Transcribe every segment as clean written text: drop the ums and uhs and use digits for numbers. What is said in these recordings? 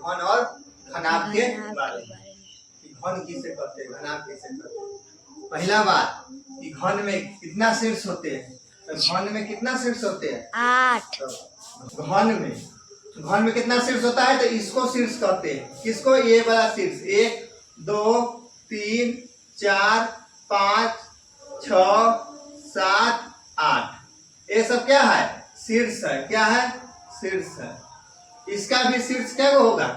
घन और घनाभ के बारे में कि घन किसे कहते हैं, घनाभ किसे कहते हैं। पहला बात कि घन में कितना शीर्ष होते हैं, तो घन में कितना शीर्ष होते हैं 8। तो घन में कितना शीर्ष होता है, तो इसको शीर्ष कहते हैं। किसको, ये वाला शीर्ष, 1 2 3 4 5 6 7 8, ये सब क्या है, शीर्ष है। क्या है, शीर्ष है। इसका भी शीर्ष क्या होगा,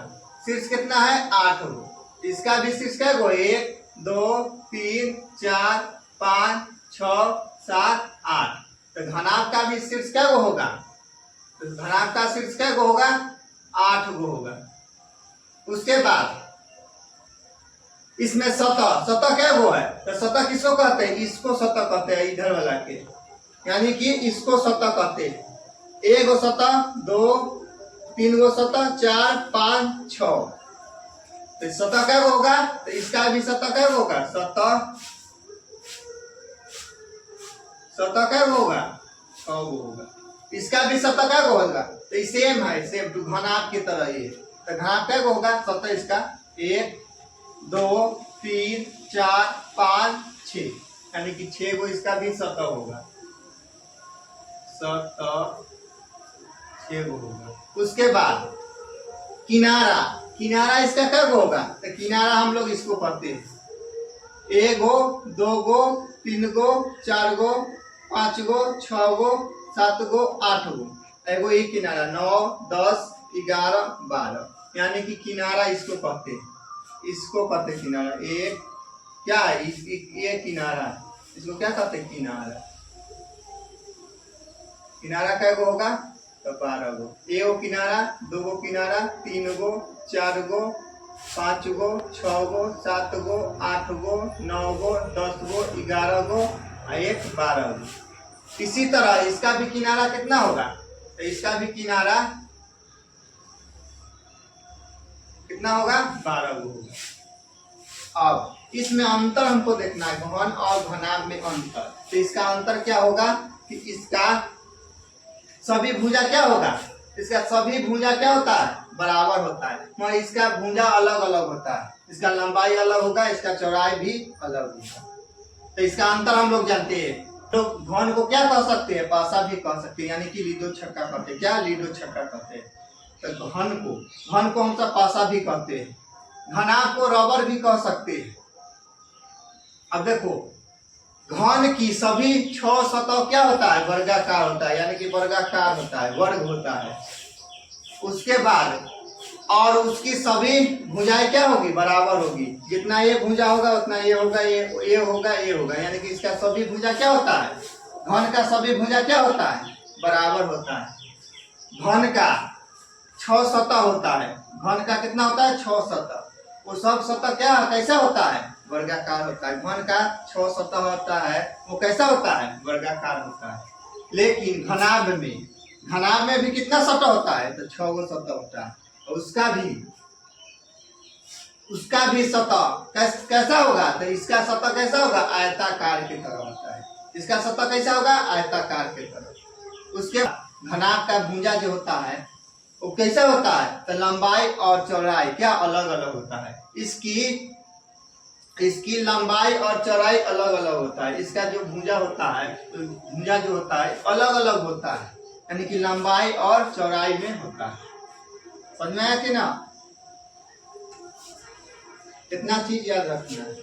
शीर्ष कितना है 8 हो। इसका भी शीर्ष क्या हो, 1 2 3 4 5 6 7 8। तो घनाभ का भी शीर्ष क्या होगा, तो घनाभ का शीर्ष क्या होगा 8 होगा। उसके बाद इसमें सतह क्या वो है, तो सतह किसको कहते हैं, इसको सतह कहते हैं, इधर वाला के, यानी कि इसको सतह कहते हैं। 1 गो सतह, 2 3 गो सतह, 4 5 6। तो सतह क्या होगा, तो इसका भी सतह क्या होगा, सतह क्या होगा 6 होगा। इसका भी सतह क्या होगा, तो सेम है, सेम टू घनाभ की तरह ही है। तो घनाभ क्या होगा, सतह इसका 1 2 3 4 5 6, यानी कि 6 गो इसका भी सतह होगा, सतह 6 गो होगा। उसके बाद किनारा इसका क्या होगा, तो किनारा हम लोग इसको कहते हैं 1 गो 2 गो 3 गो 4 गो 5 गो 6 गो 7 गो 8 गो, एगो एक किनारा 9 10 11 12, यानी कि किनारा इसको कहते हैं, इसको कहते हैं किनारा। एक क्या है, ये किनारा, इसको क्या कहते हैं, किनारा। किनारा क्या होगा, तो 12 गो। 1 गो किनारा, 2 गो किनारा, 3 गो 4 गो 5 गो 6 गो 7 गो 8 गो 9 गो 10 गो 11 गो, एक 12 गो। इसी तरह इसका भी किनारा कितना होगा, तो इसका भी किनारा कितना होगा, 12 गो होगा। अब इसमें अंतर हमको देखना है, घन और घनाभ में अंतर। तो इसका अंतर क्या होगा कि इसका सभी भुजा क्या होगा, इसका सभी भुजा क्या होता है, बराबर होता है, मगर इसका भुजा अलग अलग होता है। इसका लंबाई अलग होगा, इसका चौड़ाई भी अलग होगा। तो इसका अंतर हम लोग जानते हैं। तो घन को क्या कह सकते हैं, पासा भी कह सकते हैं, यानी कि लीडो छक्का कहते हैं। क्या, लीडो छक्का कहते हैं। तो घन को हम सब पासा भी कहते हैं। घनाभ को रबर भी कह सकते हैं। अब देखो, घन की सभी 6 सतह क्या होता है, वर्गाकार होता है, यानी कि वर्गाकार होता है, वर्ग होता है। उसके बाद और उसकी सभी भुजाएं क्या होगी, बराबर होगी। जितना ये भुजा होगा उतना ये होगा, ये होगा, ये होगा, यानी कि इसका सभी भुजा क्या होता है, घन का सभी भुजा क्या होता है, बराबर होता है। घन का 6 सतह होता है। घन का कितना होता है, 6 सतह। वो सब सतह क्या कैसा होता है, वर्गाकार होता है। घन का 6 सतह होता है, वो कैसा होता है, वर्गाकार होता है। लेकिन घनाभ में भी कितना सतह होता है, तो 6 गो सतह होता है। उसका भी सतह कैसा होगा, तो इसका सतह कैसा होगा, आयताकार की तरह होता है। इसका सतह कैसा होगा, आयताकार की तरह। उसके घनाभ का भुजा जो होता है वो कैसा होता है, तो लंबाई और चौड़ाई क्या अलग अलग होता है। इसकी लंबाई और चौड़ाई अलग अलग होता है। इसका जो भुजा होता है, तो भुजा जो होता है अलग अलग होता है, यानी कि लंबाई और चौड़ाई में होता है। समझ में आया कि ना, कितना चीज याद रखना है।